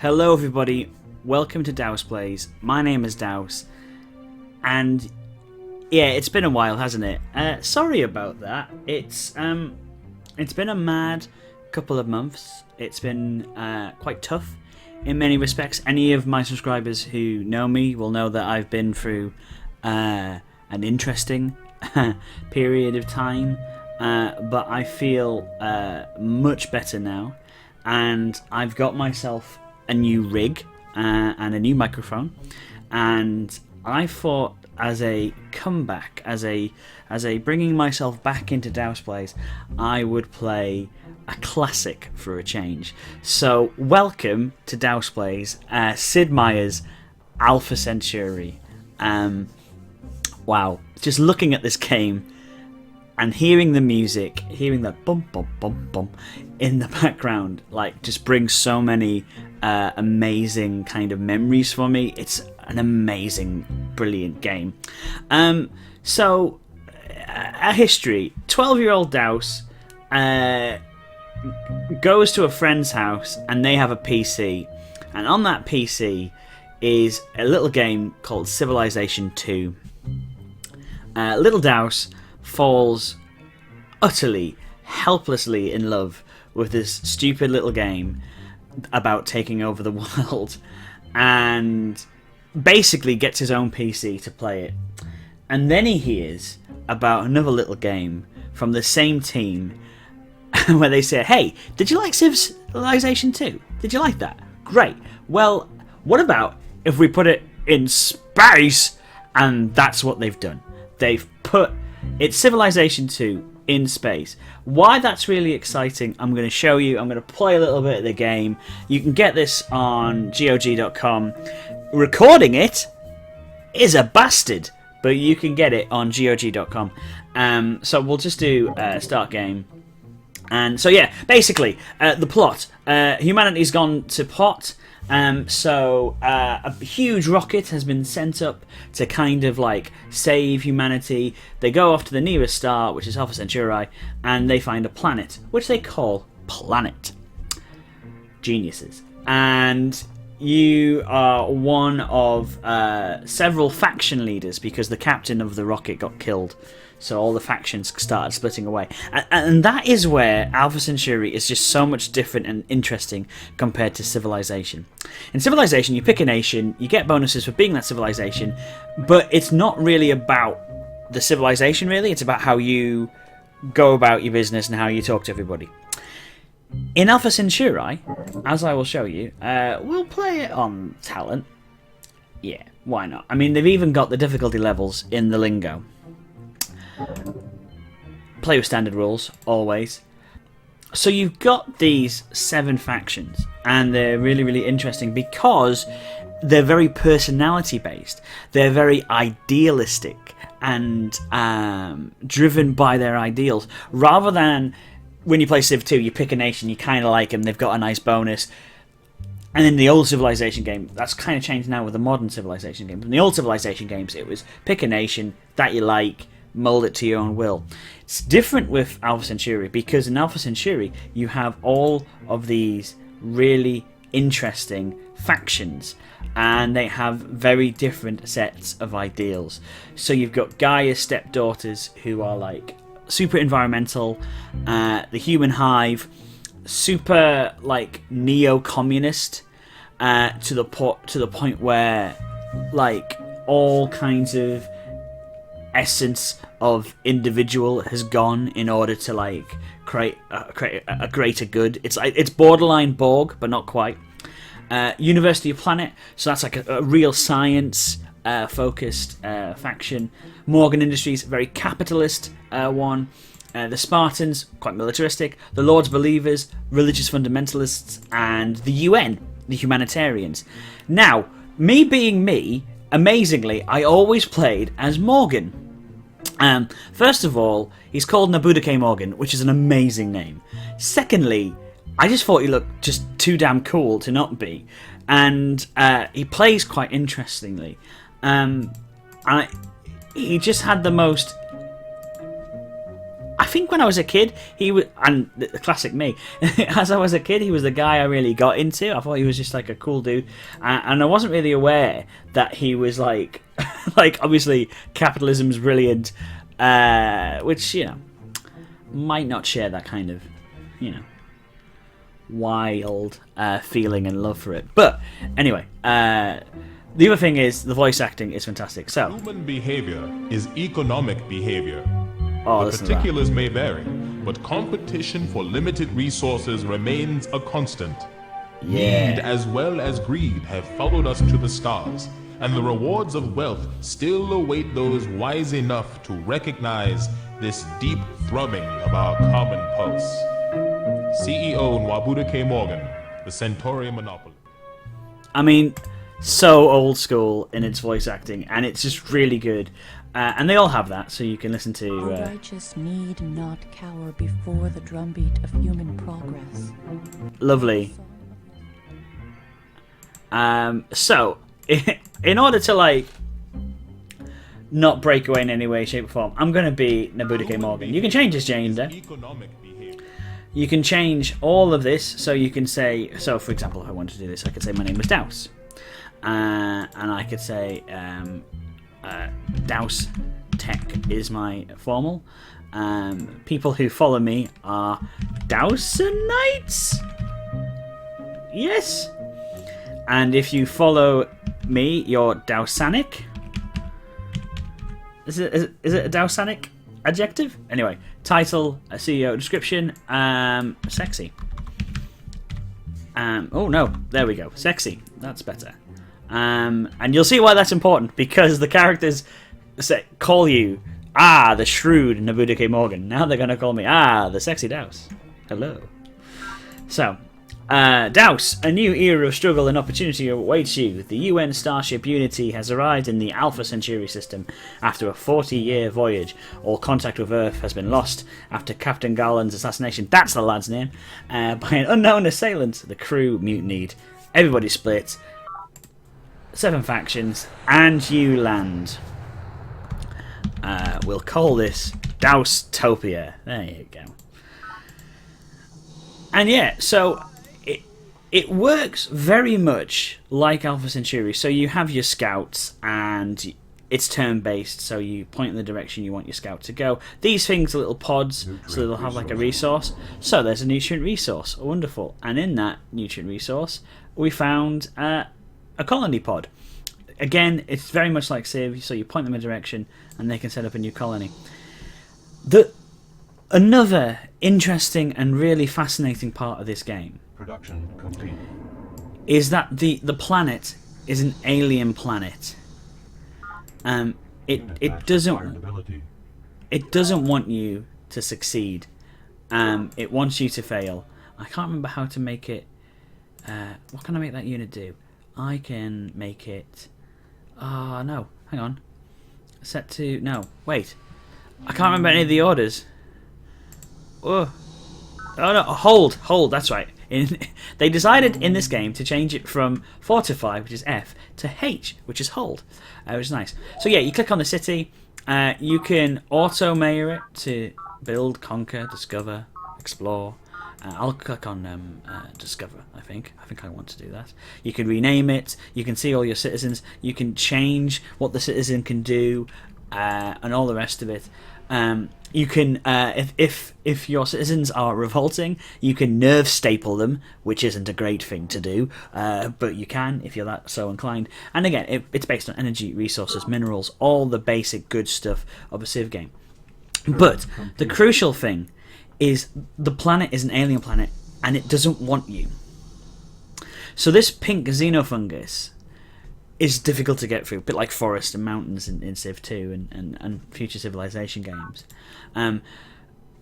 Hello everybody, welcome to Dows Plays. My name is Dows, and yeah, it's been a while, hasn't it? Sorry about that. It's been a mad couple of months. It's been quite tough in many respects. Any of my subscribers who know me will know that I've been through an interesting period of time, but I feel much better now, and I've got myself a new rig and a new microphone, and I thought as a comeback, as a bringing myself back into Dows Plays, I would play a classic for a change. So welcome to Dows Plays, Sid Meier's Alpha Centauri. Wow, just looking at this game and hearing the music, hearing the bum bum bum bum in the background, like, just brings so many amazing kind of memories for me. It's an amazing, brilliant game. So, a history. 12-year-old Dows goes to a friend's house and they have a PC. And on that PC is a little game called Civilization 2. Little Dows falls utterly, helplessly in love with this stupid little game about taking over the world, and basically gets his own PC to play it. And then he hears about another little game from the same team where they say, hey, did you like Civilization 2? Did you like that? Great. Well, what about if we put it in space? And that's what they've done. They've put it's Civilization 2 in space. Why that's really exciting, I'm going to show you. I'm going to play a little bit of the game. You can get this on GOG.com. Recording it is a bastard, but you can get it on GOG.com. So we'll just do start game. And so yeah, basically, the plot. Humanity's gone to pot. So a huge rocket has been sent up to kind of like save humanity. They go off to the nearest star, which is Alpha Centauri, and they find a planet, which they call Planet. Geniuses. And you are one of several faction leaders, because the captain of the rocket got killed. So all the factions started splitting away. And that is where Alpha Centauri is just so much different and interesting compared to Civilization. In Civilization, you pick a nation, you get bonuses for being that civilization, but it's not really about the civilization, really. It's about how you go about your business and how you talk to everybody. In Alpha Centauri, as I will show you, we'll play it on talent. Yeah, why not? I mean, they've even got the difficulty levels in the lingo. Play with standard rules, always. So you've got these 7 factions, and they're really, really interesting because they're very personality based. They're very idealistic and driven by their ideals. Rather than when you play Civ 2, you pick a nation, you kind of like them, they've got a nice bonus. And in the old Civilization game, that's kind of changed now with the modern Civilization game. In the old Civilization games, it was pick a nation that you like, mold it to your own will. It's different with Alpha Centauri, because in Alpha Centauri you have all of these really interesting factions, and they have very different sets of ideals. So you've got Gaia's stepdaughters, who are like super environmental, the human hive, super like neo-communist, to the point where like all kinds of essence of individual has gone in order to like create a greater good. It's borderline Borg, but not quite. University of Planet, so that's like a real science focused faction. Morgan Industries, very capitalist one. The Spartans, quite militaristic. The Lord's Believers, religious fundamentalists, and the UN, the humanitarians. Now, me being me, amazingly, I always played as Morgan. First of all, he's called Nabudake Morgan, which is an amazing name. Secondly, I just thought he looked just too damn cool to not be. And he plays quite interestingly. He just had the most... I think when I was a kid, he was, and the classic me, as I was a kid, he was the guy I really got into. I thought he was just like a cool dude, and I wasn't really aware that he was like, like obviously capitalism's brilliant, which, you know, might not share that kind of, you know, wild feeling and love for it. But anyway, the other thing is the voice acting is fantastic. So human behavior is economic behavior. Oh, the particulars may vary, but competition for limited resources remains a constant. Yeah. Need as well as greed have followed us to the stars, and the rewards of wealth still await those wise enough to recognize this deep thrumming of our common pulse. CEO Nwabuda K. Morgan, the Centauri monopoly. I mean, so old school in its voice acting, and it's just really good. And they all have that, so you can listen to... The righteous need not cower before the drumbeat of human progress. Lovely. So, in order to, like, not break away in any way, shape, or form, I'm going to be Nwabuda K. Morgan. You can change his gender. You can change all of this, so you can say... So, for example, if I wanted to do this, I could say my name was Dows. And I could say... Dows Tech is my formal. People who follow me are Dowsonites? Yes. And if you follow me, you're Dowsanic. Is it a Dowsanic adjective? Anyway, title, CEO, description, sexy. Oh no, there we go, sexy. That's better. And you'll see why that's important, because the characters call you, the shrewd Nwabuda K. Morgan. Now they're going to call me, the sexy Dows. Hello. So, Dows, a new era of struggle and opportunity awaits you. The UN starship Unity has arrived in the Alpha Centauri system after a 40-year voyage. All contact with Earth has been lost after Captain Garland's assassination, that's the lad's name, by an unknown assailant. The crew mutinied. Everybody split. 7 factions, and you land. We'll call this Dowstopia. There you go. And yeah, so it works very much like Alpha Centauri. So you have your scouts, and it's turn-based, so you point in the direction you want your scout to go. These things are little pods, so they'll have like a resource. So there's a nutrient resource. Wonderful. And in that nutrient resource, we found... a colony pod. Again, it's very much like Civ, so you point them in a direction and they can set up a new colony. Another interesting and really fascinating part of this game production complete. Is that the planet is an alien planet. It doesn't want you to succeed. It wants you to fail. I can't remember how to make it. What can I make that unit do? I can make it... no. Hang on. Set to... No. Wait. I can't remember any of the orders. Oh no. Hold. That's right. They decided in this game to change it from fortify, which is F, to H, which is hold. Which is nice. So yeah, you click on the city. You can auto-mayor it to build, conquer, discover, explore. I'll click on Discover, I think. I think I want to do that. You can rename it. You can see all your citizens. You can change what the citizen can do and all the rest of it. You can, if your citizens are revolting, you can nerve staple them, which isn't a great thing to do, but you can if you're that so inclined. And again, it's based on energy, resources, minerals, all the basic good stuff of a Civ game. But the crucial thing is the planet is an alien planet and it doesn't want you. So this pink xenofungus is difficult to get through, a bit like forest and mountains in Civ 2 and future Civilization games.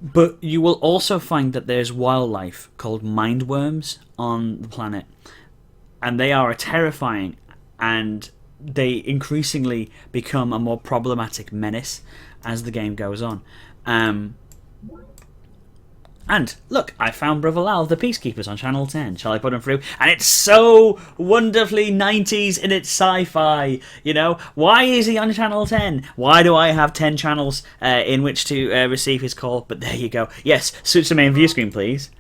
But you will also find that there's wildlife called mindworms on the planet, and they are terrifying, and they increasingly become a more problematic menace as the game goes on. And look, I found Brother Lal, the Peacekeepers on Channel 10. Shall I put them through? And it's so wonderfully 90s in its sci-fi, you know? Why is he on Channel 10? Why do I have 10 channels in which to receive his call? But there you go. Yes, switch the main view screen, please.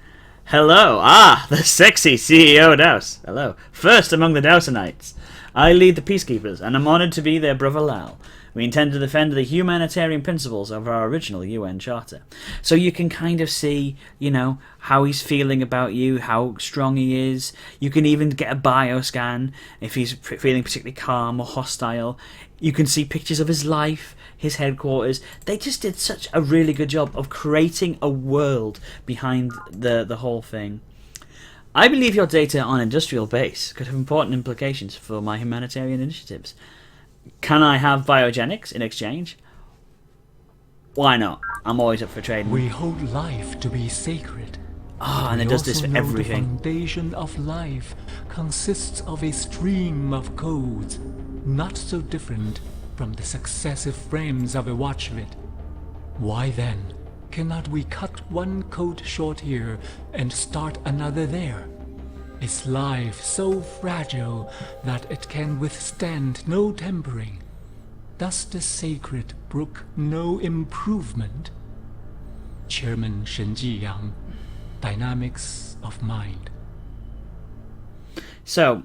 Hello. Ah, the sexy CEO Dows. Hello. First among the Dowsonites. I lead the Peacekeepers, and I'm honoured to be their Brother Lal. We intend to defend the humanitarian principles of our original UN Charter. So you can kind of see, you know, how he's feeling about you, how strong he is. You can even get a bioscan if he's feeling particularly calm or hostile. You can see pictures of his life, his headquarters. They just did such a really good job of creating a world behind the whole thing. I believe your data on industrial base could have important implications for my humanitarian initiatives. Can I have biogenics in exchange? Why not? I'm always up for trading. We hold life to be sacred. Oh, and it does this for everything. The foundation of life consists of a stream of codes, not so different from the successive frames of a watchlet. Why then cannot we cut one code short here and start another there? Is life so fragile that it can withstand no tempering? Does the sacred brook no improvement? Chairman Shen Jiyang, Dynamics of Mind. So,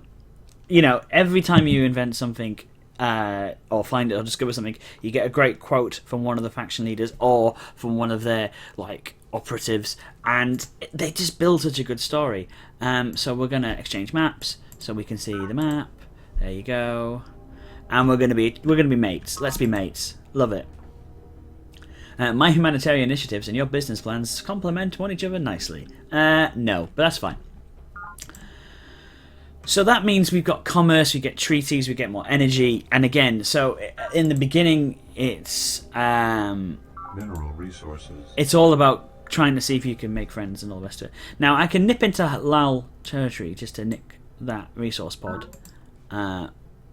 you know, every time you invent something, or find it or discover something, you get a great quote from one of the faction leaders or from one of their, like, operatives, and they just build such a good story. So we're gonna exchange maps so we can see the map. There you go. And we're gonna be mates. Let's be mates. Love it. My humanitarian initiatives and your business plans complement one each other nicely. No, but that's fine. So that means we've got commerce, we get treaties, we get more energy, and again, so in the beginning, it's mineral resources. It's all about trying to see if you can make friends and all the rest of it. Now, I can nip into Lal territory just to nick that resource pod,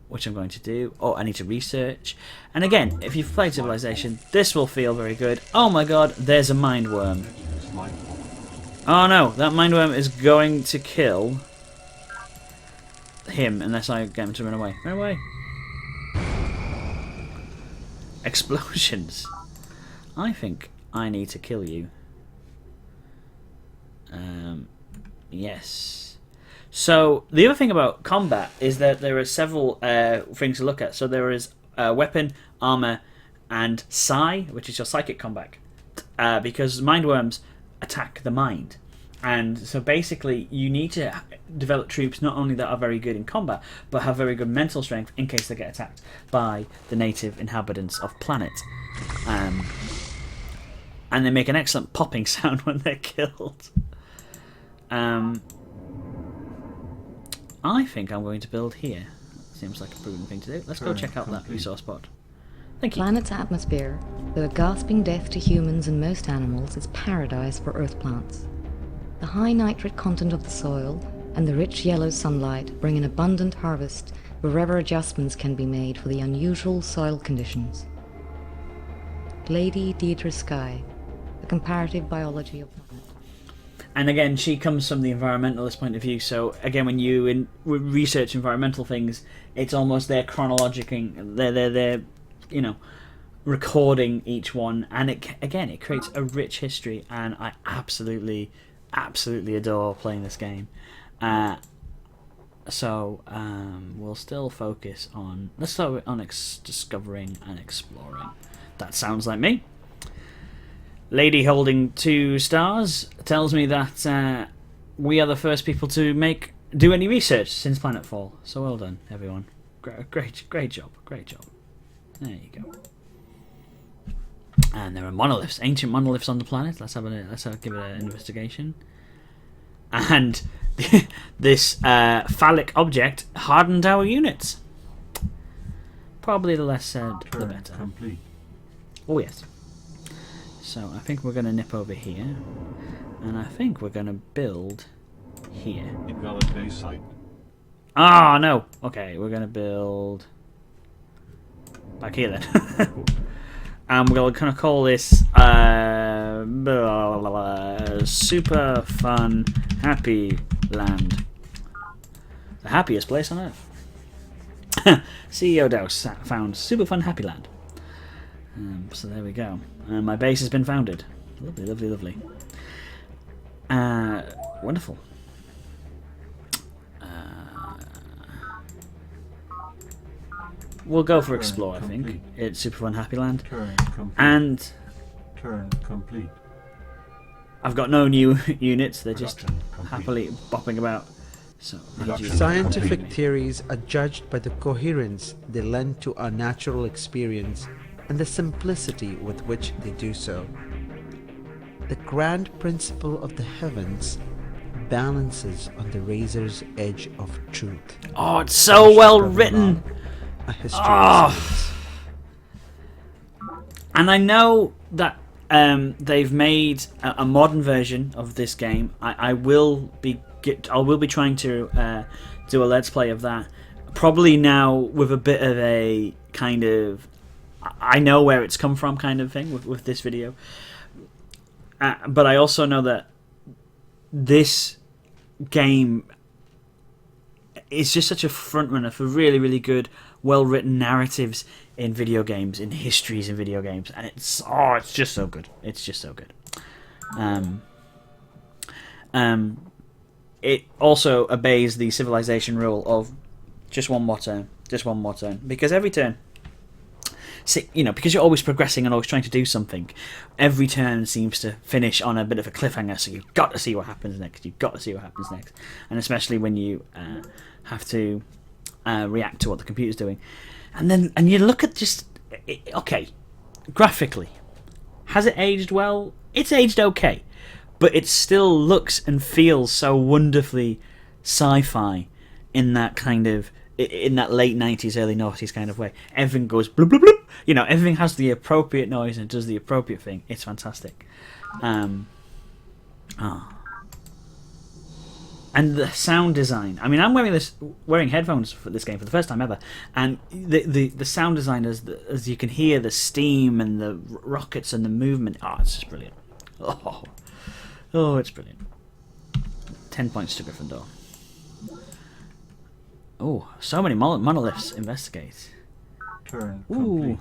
which I'm going to do. Oh, I need to research. And again, if you've played Civilization, this will feel very good. Oh my god, there's a mind worm. Oh no, that mind worm is going to kill him unless I get him to run away. Run away. Explosions. I think I need to kill you. Yes. So the other thing about combat is that there are several things to look at. So there is weapon, armor, and psi, which is your psychic combat, because mind worms attack the mind. And so basically you need to develop troops not only that are very good in combat, but have very good mental strength in case they get attacked by the native inhabitants of planet. And they make an excellent popping sound when they're killed. I think I'm going to build here. Seems like a prudent thing to do. Let's go check out that resource pod. Thank you. Planet's atmosphere, though a gasping death to humans and most animals, is paradise for earth plants. The high nitrate content of the soil and the rich yellow sunlight bring an abundant harvest wherever adjustments can be made for the unusual soil conditions. Lady Deidre Skye, The Comparative Biology of Planet. And again, she comes from the environmentalist point of view. So again, when you research environmental things, it's almost they're chronologically, they're you know, recording each one, and it creates a rich history. And I absolutely adore playing this game. So we'll still focus on, let's start on discovering and exploring. That sounds like me. Lady holding 2 stars tells me that we are the first people to do any research since Planetfall. So well done, everyone. Great job. There you go. And there are monoliths, ancient monoliths on the planet. Let's give it an investigation. And this phallic object hardened our units. Probably the less said, the better. Complete. Oh yes. So I think we're going to nip over here, and I think we're going to build here. Invalid base site. Ah, no. Okay, we're going to build back here then. and we're going to call this Super Fun Happy Land. The happiest place on earth. CEO Dows found Super Fun Happy Land. So there we go. My base has been founded. Lovely, lovely, lovely. Wonderful. We'll go for explore, I think. It's Super Fun Happy Land. And Turn complete. I've got no new units, they're just happily bopping about. So Scientific theories are judged by the coherence they lend to our natural experience and the simplicity with which they do so. The grand principle of the heavens balances on the razor's edge of truth. Oh, it's so well written! A history of science. And I know that they've made a modern version of this game. I will be trying to do a let's play of that. Probably now with a bit of a kind of I know where it's come from kind of thing with this video. But I also know that this game is just such a front runner for really, really good, well-written narratives in video games, in histories in video games, and it's just so good. It's just so good. It also obeys the civilization rule of just one more turn, because every turn, because you're always progressing and always trying to do something, every turn seems to finish on a bit of a cliffhanger, so you've got to see what happens next, and especially when you have to react to what the computer's doing. And you look at okay, graphically, has it aged well? It's aged okay, but it still looks and feels so wonderfully sci-fi in that kind of, in that late 90s, early 90s kind of way. Everything goes bloop, bloop, bloop. Everything has the appropriate noise and does the appropriate thing. It's fantastic. And the sound design. I mean, I'm wearing headphones for this game for the first time ever, and the sound design, as you can hear the steam and the rockets and the movement. It's just brilliant. It's brilliant. 10 points to Gryffindor. Oh, so many monoliths. Investigate. Turn complete.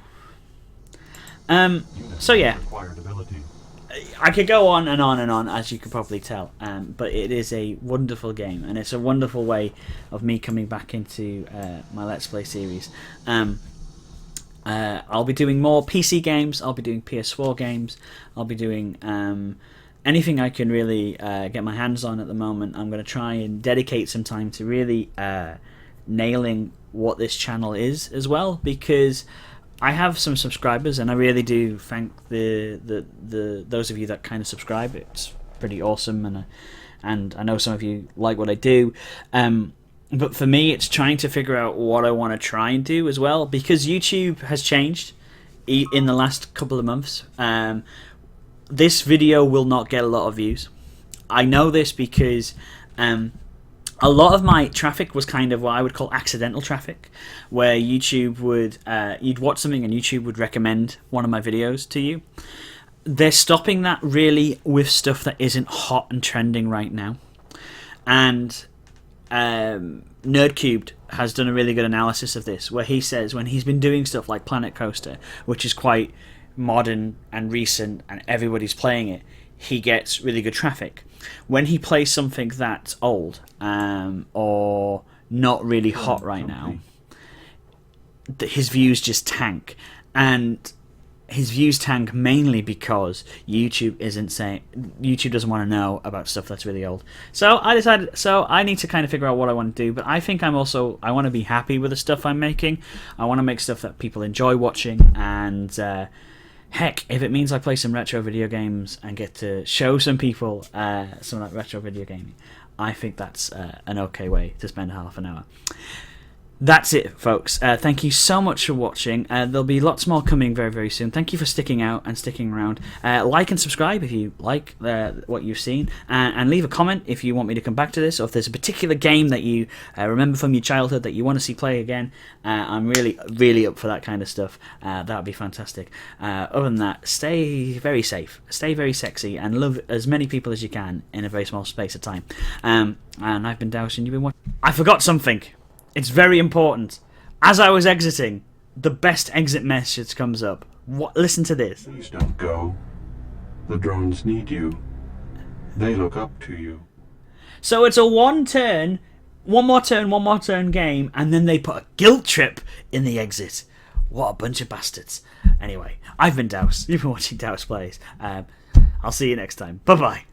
So yeah. Required ability. I could go on and on and on, as you can probably tell, but it is a wonderful game, and it's a wonderful way of me coming back into my Let's Play series. I'll be doing more PC games, I'll be doing PS4 games, I'll be doing anything I can really get my hands on at the moment. I'm going to try and dedicate some time to really nailing what this channel is as well, because I have some subscribers, and I really do thank the those of you that kind of subscribe. It's pretty awesome, and I know some of you like what I do. But for me, it's trying to figure out what I want to try and do as well, because YouTube has changed in the last couple of months. This video will not get a lot of views. I know this because a lot of my traffic was kind of what I would call accidental traffic, where YouTube would, you'd watch something and YouTube would recommend one of my videos to you. They're stopping that really with stuff that isn't hot and trending right now. And Nerdcubed has done a really good analysis of this, where he says when he's been doing stuff like Planet Coaster, which is quite modern and recent and everybody's playing it, he gets really good traffic. When he plays something that's old or not really hot right now, his views just tank. And his views tank mainly because YouTube doesn't want to know about stuff that's really old. So I decided, I need to kind of figure out what I want to do, but I think I want to be happy with the stuff I'm making. I want to make stuff that people enjoy watching, and heck, if it means I play some retro video games and get to show some people some of that retro video gaming, I think that's an okay way to spend half an hour. That's it, folks. Thank you so much for watching. There'll be lots more coming very, very soon. Thank you for sticking out and sticking around. Like and subscribe if you like what you've seen. And leave a comment if you want me to come back to this, or if there's a particular game that you remember from your childhood that you want to see play again. I'm really, really up for that kind of stuff. That would be fantastic. Other than that, stay very safe, stay very sexy, and love as many people as you can in a very small space of time. And I've been Dows, and you've been watching. I forgot something. It's very important. As I was exiting, the best exit message comes up. Listen to this. Please don't go. The drones need you. They look up to you. So it's a one more turn game, and then they put a guilt trip in the exit. What a bunch of bastards. Anyway, I've been Dows. You've been watching Dows Plays. I'll see you next time. Bye-bye.